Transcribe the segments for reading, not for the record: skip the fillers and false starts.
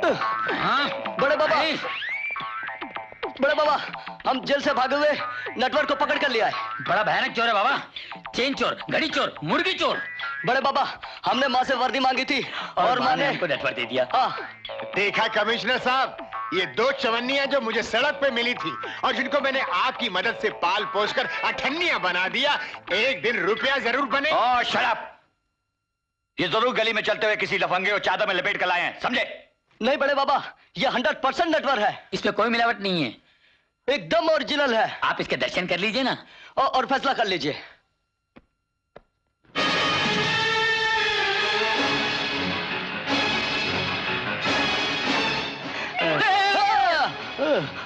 बड़े बाबा, बड़े बाबा, हम जेल से भागे हुए नेटवर्क को पकड़ कर लिया है। बड़ा भयानक चोर है बाबा, चेन चोर, घड़ी चोर, मुर्गी चोर। बड़े बाबा, हमने माँ से वर्दी मांगी थी और माँ ने हमको नेटवर्क दे दिया। हाँ। देखा कमिश्नर साहब, ये दो चवन्नियां जो मुझे सड़क पे मिली थी और जिनको मैंने आपकी मदद से पाल पोस कर अठन्नियां बना दिया, एक दिन रुपया जरूर बने। ओह शराब, ये जरूर गली में चलते हुए किसी लफंगे और चादर में लपेट कर लाए हैं, समझे? नहीं बड़े बाबा, ये 100% नेटवर्क है। इसमें कोई मिलावट नहीं है, एकदम ओरिजिनल है। आप इसके दर्शन कर लीजिए ना और फैसला कर लीजिए।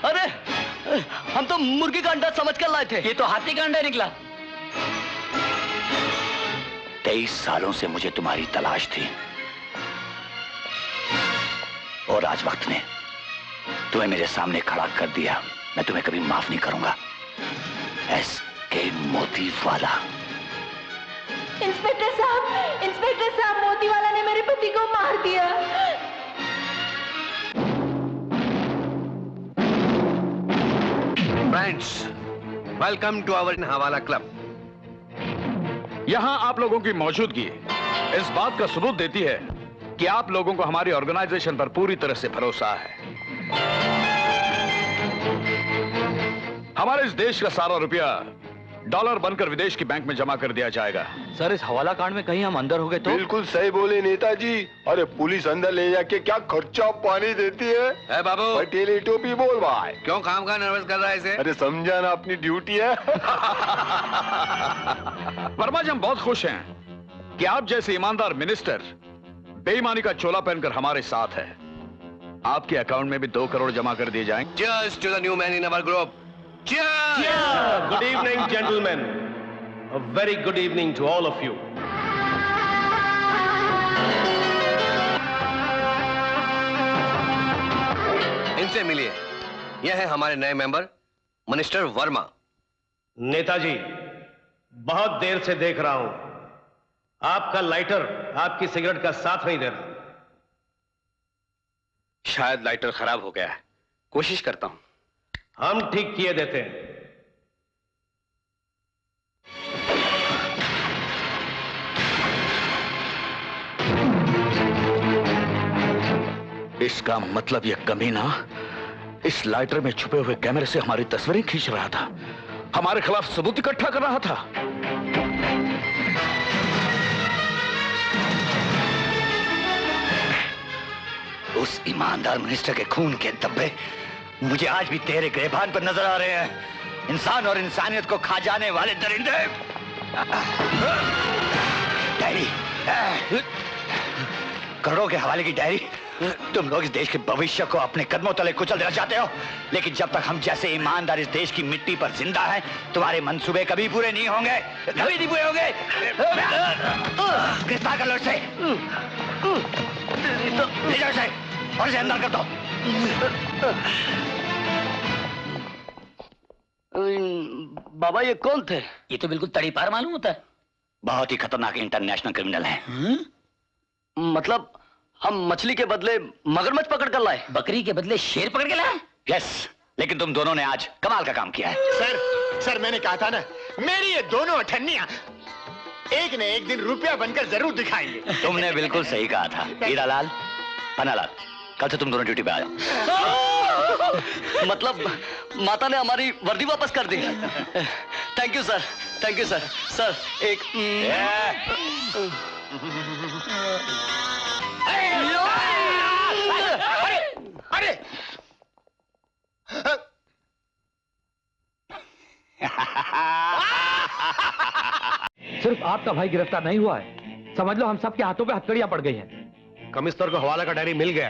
अरे, हम तो मुर्गी का अंडा समझ कर लाए थे। ये तो हाथी का अंडा निकला। 23 सालों से मुझे तुम्हारी तलाश थी और आज वक्त ने तुम्हें मेरे सामने खड़ा कर दिया। मैं तुम्हें कभी माफ नहीं करूंगा। एस.के. मोतीवाला। इंस्पेक्टर साहब, मोतीवाला ने मेरे पति को मार दिया। फ्रेंड्स, वेलकम टू आवर हवाला क्लब। यहां आप लोगों की मौजूदगी इस बात का सबूत देती है कि आप लोगों को हमारी ऑर्गेनाइजेशन पर पूरी तरह से भरोसा है। हमारे इस देश का सारा रुपया डॉलर बनकर विदेश की बैंक में जमा कर दिया जाएगा। सर, इस हवाला कांड में कहीं हम अंदर हो गए तो? बिल्कुल सही बोले नेताजी। अरे पुलिस अंदर ले जाके क्या खर्चा पानी देती है। ए बाबू, पटेली टोपी बोल भाई। क्यों काम का नर्वस कर रहा है इसे? अरे समझा ना, अपनी ड्यूटी है। वर्मा जी, हम बहुत खुश हैं कि आप जैसे ईमानदार मिनिस्टर बेईमानी का चोला पहनकर हमारे साथ है। आपके अकाउंट में भी 2 करोड़ जमा कर दिए जाएंगे। Cheers to the new man in our group. Cheers! Good evening, gentlemen. A very good evening to all of you. इनसे मिलिए। यह है हमारे नए मेंबर मिनिस्टर वर्मा। नेताजी, बहुत देर से देख रहा हूं आपका लाइटर आपकी सिगरेट का साथ नहीं दे रहा। शायद लाइटर खराब हो गया है, कोशिश करता हूं। हम ठीक किए देते हैं। इसका मतलब यह कमीना इस लाइटर में छुपे हुए कैमरे से हमारी तस्वीरें खींच रहा था, हमारे खिलाफ सबूत इकट्ठा कर रहा था। उस ईमानदार मिनिस्टर के खून के धब्बे मुझे आज भी तेरे गिरबान पर नजर आ रहे हैं। इंसान और इंसानियत को खा जाने वाले दरिंदे। डायरी, करोड़ों के हवाले की डायरी। तुम लोग इस देश के भविष्य को अपने कदमों तले कुचल देना चाहते हो, लेकिन जब तक हम जैसे ईमानदार इस देश की मिट्टी पर जिंदा हैं, तुम्हारे मंसूबे कभी पूरे नहीं होंगे, कभी नहीं पूरे होंगे। गिरफ्तार कर लो इसे, ले जाओ इसे और इसे अंदर कर दो। बाबा, ये कौन थे? ये तो बिल्कुल तड़ी पार मालूम होता है। बहुत ही खतरनाक इंटरनेशनल क्रिमिनल है। मतलब हम मछली के बदले मगरमच्छ पकड़ कर लाए, बकरी के बदले शेर पकड़ के लाए। यस, लेकिन तुम दोनों ने आज कमाल का काम किया है। सर मैंने कहा था ना, मेरी ये दोनों अठन्नियां एक न एक दिन रुपया बनकर जरूर दिखाएंगे। तुमने बिल्कुल सही कहा था। हीरालाल, पन्नालाल, कल से तुम दोनों ड्यूटी पे आ जाओ। मतलब माता ने हमारी वर्दी वापस कर दी। Thank you sir, thank you sir. Sir एक अरे सिर्फ आपका भाई गिरफ्तार नहीं हुआ है, समझ लो हम सबके हाथों पे हथकड़ियां पड़ गई हैं। कमिश्नर को हवाला का डायरी मिल गया।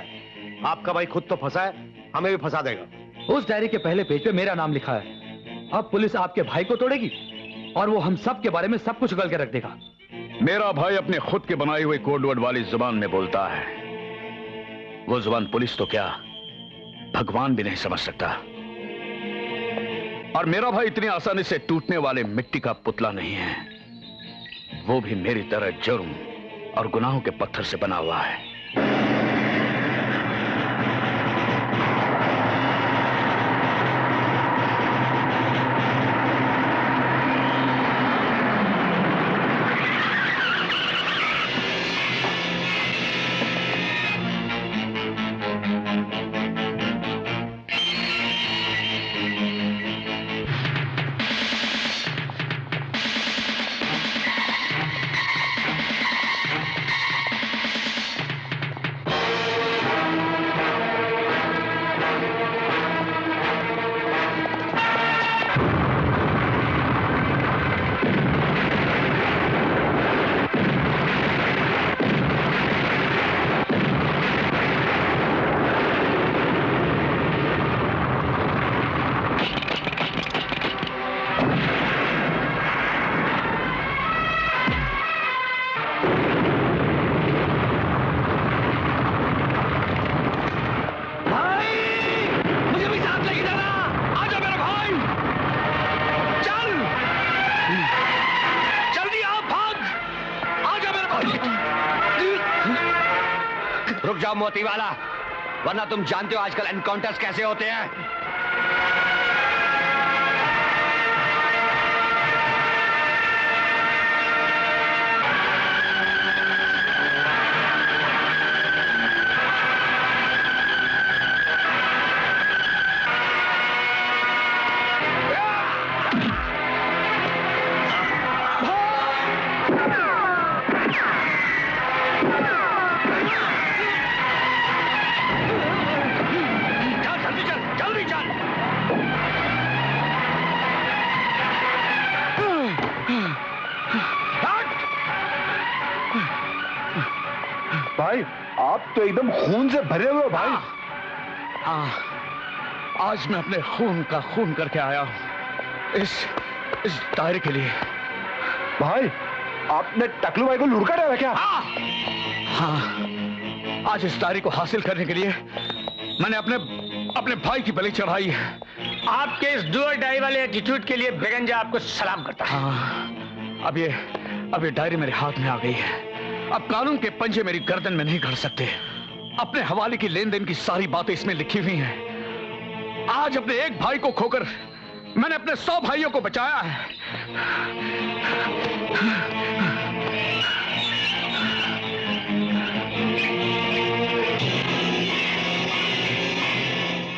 आपका भाई खुद तो फंसा है, हमें भी फंसा देगा। उस डायरी के पहले पेज पे मेरा नाम लिखा है। अब पुलिस आपके भाई को तोड़ेगी और वो हम सब के बारे में सब कुछ उगल के रख देगा। मेरा भाई अपने खुद के बनाई हुई कोड वर्ड वाली जुबान में बोलता है। वो जुबान पुलिस तो क्या, भगवान भी नहीं समझ सकता। और मेरा भाई इतनी आसानी से टूटने वाले मिट्टी का पुतला नहीं है। वो भी मेरी तरह जुर्म और गुनाहों के पत्थर से बना हुआ है। मोती वाला, वरना तुम जानते हो आजकल एनकाउंटर्स कैसे होते हैं। भाई आप तो एकदम खून से भरे हुए हो भाई। आज मैं अपने खून का खून करके आया हूं इस डायरी के लिए। भाई आपने टकलू भाई को लुढ़का डाला क्या? हाँ, आज इस डायरी को हासिल करने के लिए मैंने अपने भाई की बलि चढ़ाई है। आपके इस डुअल डाई वाले एटीट्यूड के लिए बेगंजा आपको सलाम करता है। हाँ, अब ये डायरी मेरे हाथ में आ गई है। अब कानून के पंजे मेरी गर्दन में नहीं कर सकते। अपने हवाले की लेन देन की सारी बातें इसमें लिखी हुई हैं। आज अपने एक भाई को खोकर मैंने अपने 100 भाइयों को बचाया है।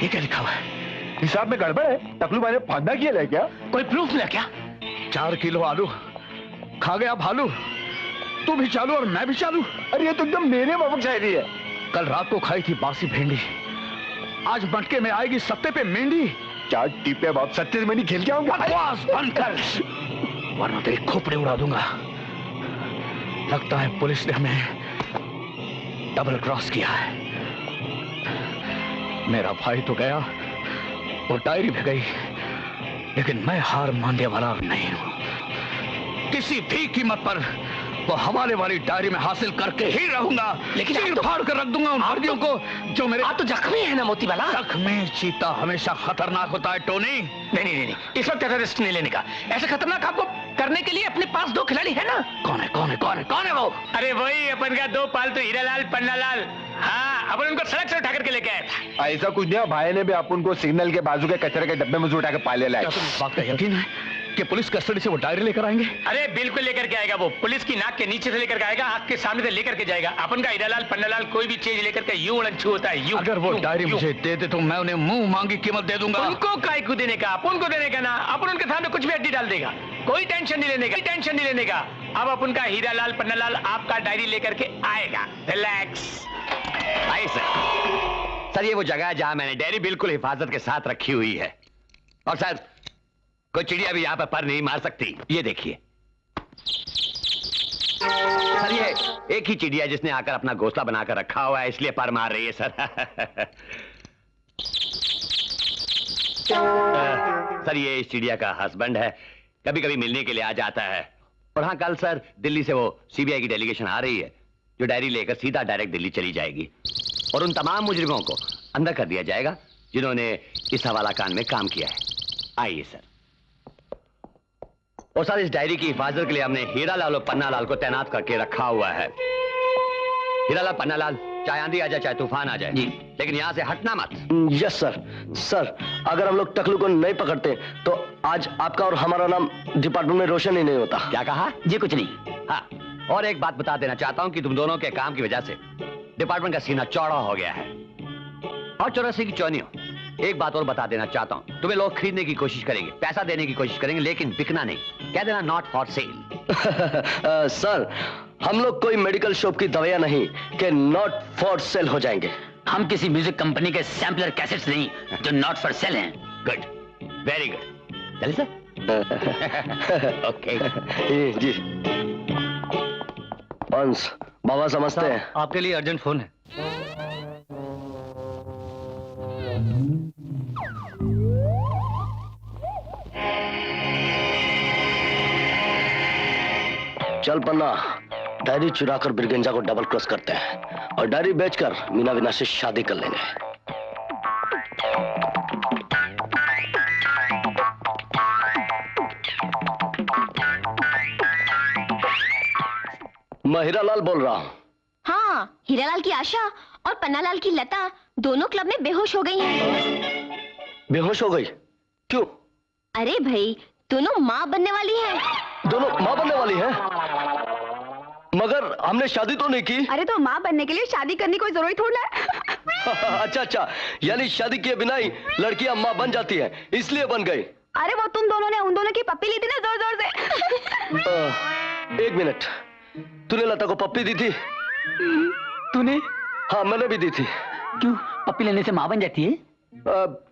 ये क्या लिखा हुआ है? हिसाब में गड़बड़ है। टकलू भाई ने फांदा किया है क्या? कोई प्रूफ मिला क्या? 4 किलो आलू खा गया भालू। तू भी चालू और मैं भी चालू। अरे ये तो एकदम मेरे माफक शायरी है। कल रात को खाई थी बासी भेंडी, आज मटके में आएगी सत्ते पे मेंढी। 4 टीपे बाप सत्ते से मैंने खेल के आऊंगा। बकवास बंद कर, वरना तेरे खोपड़े उड़ा दूंगा। लगता है पुलिस ने हमें डबल क्रॉस किया है। मेरा भाई तो गया, वो डायरी भी गई, लेकिन मैं हार मानने वाला नहीं हूं। किसी भी कीमत पर वो हवाले वाली डायरी में हासिल करके ही रहूंगा। लेकिन चीर फाड़ कर रख दूंगा उन वर्दियों को जो मेरे। आप तो जख्मी है ना मोती वाला। जख्मी चीता हमेशा खतरनाक होता है टोनी। नहीं, इस वक्त ऐसा रिस्क नहीं लेने का। ऐसा खतरनाक आपको करने के लिए अपने पास 2 खिलाड़ी है ना। कौन है वो? अरे वही अपन का 2 पालतू हीरालाल पन्नालाल। हाँ, अपन उनको सड़क से उठा करके लेके आया था। ऐसा कुछ नहीं, भाई ने भी अपन को सिग्नल के बाजू के कचरे के डब्बे में से उठा के पाले लाया। क्या तुम्हें इस बात का यकीन है कि पुलिस कस्टडी से वो डायरी लेकर आएंगे? अरे बिल्कुल लेकर के आएगा। वो पुलिस की नाक के नीचे से लेकर के आएगा, आंख के सामने से लेकर के जाएगा। अपन का हीरालाल पन्नालाल कोई भी चीज लेकर के यूं उड़न छू होता है। यूं। अगर वो डायरी मुझे दे दे तो मैं उन्हें मुंह मांगी कीमत दे दूंगा। उनको काय को देने का, अपन को देने का ना। अपन उनके सामने कुछ भी हड्डी डाल देगा। कोई टेंशन नहीं लेने का। अब अपन का हीरालाल पन्नालाल आपका डायरी लेकर के आएगा। रिलैक्स। आइए सर, ये वो जगह है जहां मैंने डायरी बिल्कुल हिफाजत के साथ रखी हुई है। और सर, कोई चिड़िया भी यहां पर नहीं मार सकती। ये देखिए सर, ये एक ही चिड़िया जिसने आकर अपना घोंसला बनाकर रखा हुआ है, इसलिए पर मार रही है सर। सर, ये इस चिड़िया का हस्बैंड है, कभी कभी मिलने के लिए आ जाता है। और हाँ, कल सर दिल्ली से वो सीबीआई की डेलीगेशन आ रही है, जो डायरी लेकर सीधा डायरेक्ट दिल्ली चली जाएगी और उन तमाम मुजरिमों को अंदर कर दिया जाएगा जिन्होंने इस हवाला कांड में काम किया है। आइए सर। और सर, इस डायरी की हिफाजत के लिए हमने हीरालाल और पन्नालाल को तैनात करके रखा हुआ है। हीरालाल, पन्नालाल, चाहे आंधी आ जाए चाहे तूफान आ जाए, लेकिन यहां से हटना मत। यस सर, अगर हम लोग टकलू को नहीं पकड़ते तो आज आपका और हमारा नाम डिपार्टमेंट में रोशन ही नहीं होता। क्या कहा? जी कुछ नहीं। हाँ, और एक बात बता देना चाहता हूं कि तुम दोनों के काम की वजह से डिपार्टमेंट का सीना चौड़ा हो गया है। और 84 की चौनियों, एक बात और बता देना चाहता हूं, तुम्हें लोग खरीदने की कोशिश करेंगे, पैसा देने की कोशिश करेंगे, लेकिन बिकना नहीं। कह देना नॉट फॉर सेल। सर, हम लोग कोई मेडिकल शॉप की दवाइयां नहीं कि नॉट फॉर सेल हो जाएंगे। हम किसी म्यूजिक कंपनी के सैम्पलर कैसेट्स नहीं जो नॉट फॉर सेल हैं। Good, very good. चलिए सर। ओके जी। पंस, बाबा समझते हैं। आपके लिए अर्जेंट फोन है। चल पन्ना, डायरी चुराकर बिरगंजा को डबल क्रॉस करते हैं और डायरी बेचकर मीना विना से शादी कर लेंगे। मैं हीरालाल बोल रहा हूँ। हाँ, हीरालाल की आशा और पन्नालाल की लता दोनों क्लब में बेहोश हो गई हैं। बेहोश हो गई? क्यों? अरे भाई, दोनों माँ बनने वाली हैं। दोनों माँ बनने वाली हैं? मगर हमने शादी तो नहीं की। अरे तो माँ बनने के लिए शादी करने की कोई जरूरत थोड़ी है। अच्छा अच्छा, यानी शादी किए बिना ही लड़कियां माँ बन जाती हैं, इसलिए बन गई। अरे वो तुम दोनों ने उन दोनों की पप्पी ली थी ना जोर जोर से। एक मिनट, तूने लता को पप्पी दी थी? तूने? हाँ मैंने भी दी थी। क्यों, पप्पी लेने से माँ बन जाती है?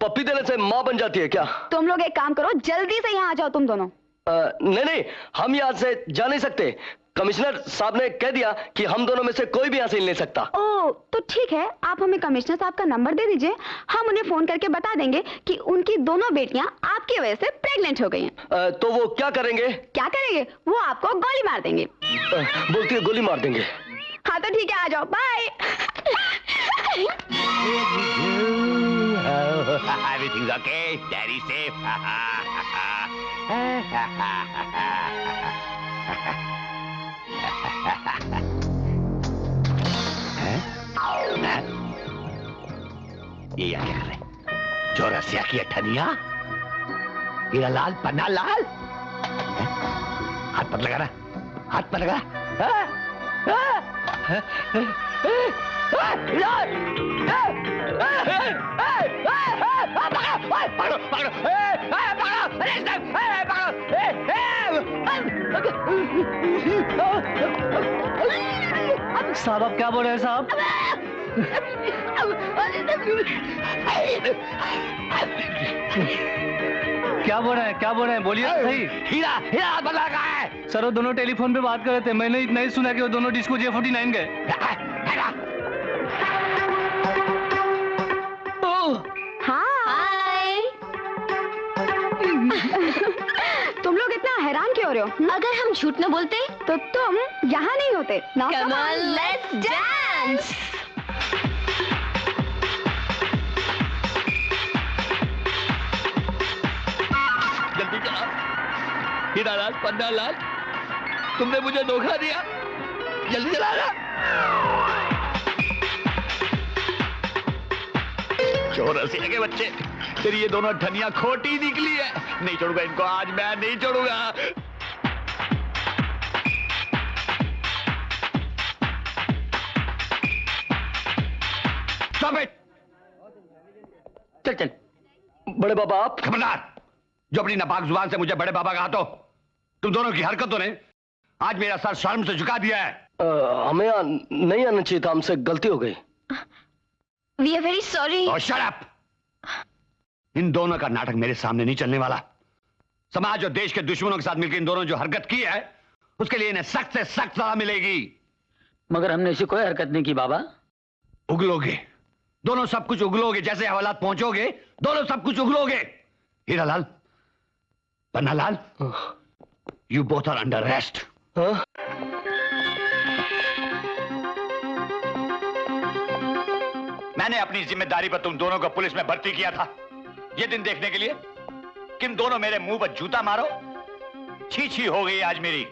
पप्पी देने से माँ बन जाती है क्या? तुम लोग एक काम करो, जल्दी से यहाँ आ जाओ तुम दोनों। नहीं नहीं, हम यहाँ से जा नहीं सकते। कमिश्नर साहब ने कह दिया कि हम दोनों में से कोई भी यहाँ से नहीं सकता। ओ तो ठीक है, आप हमें कमिश्नर साहब का नंबर दे दीजिए, हम उन्हें फोन करके बता देंगे कि उनकी दोनों बेटियां आपकी वजह से प्रेग्नेंट हो गई हैं। तो वो क्या करेंगे? क्या करेंगे? वो आपको गोली मार देंगे। बोलती है गोली मार देंगे? हाँ तो ठीक है, आ जाओ, bye. Everything's okay, Daddy safe. ये क्या कर रहे? चौरसिया की अठनिया, हीरा लाल, पन्ना लाल, हाथ पर लगा रहा, हाथ पर लगा साहब आप क्या बोल रहे हैं साहब? क्या बोल रहे हैं, क्या बोल रहे हैं, बोलिए तो सही। हीरा हीरा बदला कहाँ है? सर वो दोनों टेलीफोन पे बात कर रहे थे, मैंने इतना ही सुना कि वो दोनों डिस्को J49 गए। हाय। तुम लोग इतना हैरान क्यों हो रहे हो? अगर हम झूठ न बोलते तो तुम यहाँ नहीं होते। Now Come on, let's dance. जल्दी चला, हीरा लाल, पन्ना लाल, तुमने मुझे धोखा दिया, जल्दी चला ना। चौरसिया के बच्चे, तेरी ये दोनों ठनियां खोटी निकली है। नहीं छोड़ूंगा इनको, आज मैं नहीं छोड़ूंगा। Stop it! चल चल। बड़े बाबा आप? खबरदार, जो अपनी नापाक जुबान से मुझे बड़े बाबा कहा तो तुम दोनों की हरकतों ने आज मेरा सर शर्म से झुका दिया है। हमें यहाँ नहीं आना चाहिए था, हमसे गलती हो गई। We are very sorry. और shut up! इन दोनों का नाटक मेरे सामने नहीं चलने वाला। समाज और देश के दुश्मनों के साथ मिलकर इन दोनों जो हरकत की है उसके लिए इन्हें सख्त से सख्त सजा मिलेगी। मगर हमने ऐसी कोई हरकत नहीं की बाबा। उगलोगे दोनों, सब कुछ उगलोगे। जैसे हवालात पहुंचोगे दोनों सब कुछ उगलोगे। Hiralal, Pannalal, you both are under arrest. मैंने अपनी जिम्मेदारी पर तुम दोनों को पुलिस में भर्ती किया था, ये दिन देखने के लिए कि तुम दोनों मेरे मुंह पर जूता मारो। छी छी हो गई आज मेरी।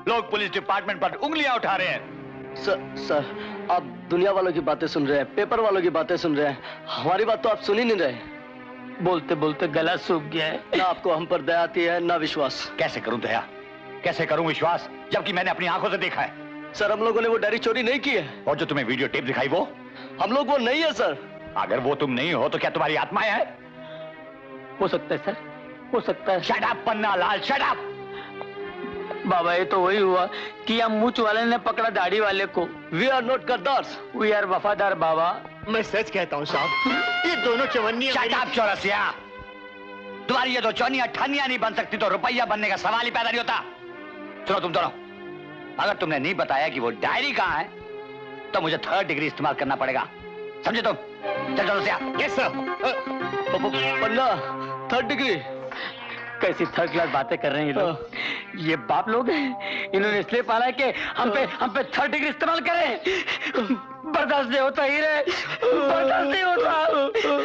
लोग पुलिस डिपार्टमेंट पर उंगलियां उठा रहे हैं। सर आप दुनिया वालों की बातें सुन रहे हैं, पेपर वालों की बातें सुन रहे हैं, हमारी बात तो आप सुन ही नहीं रहे। बोलते बोलते गला सूख गया है। ना आपको हम पर दया आती है ना विश्वास। कैसे करूं दया, कैसे करूं विश्वास, जबकि मैंने अपनी आंखों से देखा है। सर हम लोगों ने वो डायरी चोरी नहीं की है। और जो तुम्हें वीडियो टेप दिखाई वो हम लोग वो नहीं है सर। अगर वो तुम नहीं हो तो क्या तुम्हारी आत्माएं हैं? हो सकता है सर, हो सकता है। Shut up Pannalal, shut up. बाबा ये तो वही हुआ कि हम मूछ वाले ने पकड़ा दाढ़ी वाले को। वी आर नॉट गद्दार्स, वी आर वफादार बाबा। मैं सच कहता हूँ साहब, ये दोनों चवन्नियां। शट अप चौरसिया, तुम्हारी ये दो चौनियां ठनियां नहीं बन सकती तो रुपया बनने का सवाल ही पैदा नहीं होता। सुनो तुम दोनों, अगर तुमने नहीं बताया कि वो डायरी कहाँ है तो मुझे 3rd डिग्री इस्तेमाल करना पड़ेगा, समझे तुम? चल चौरसिया। Yes sir. Panna 3rd degree? कैसी 3rd क्लास बातें कर रहे हैं ये लोग। ये बाप लोग हैं, इन्होंने इसलिए पाला है कि हम पे 3rd डिग्री इस्तेमाल करें। बर्दाश्त नहीं होता ही रे, बर्दाश्त नहीं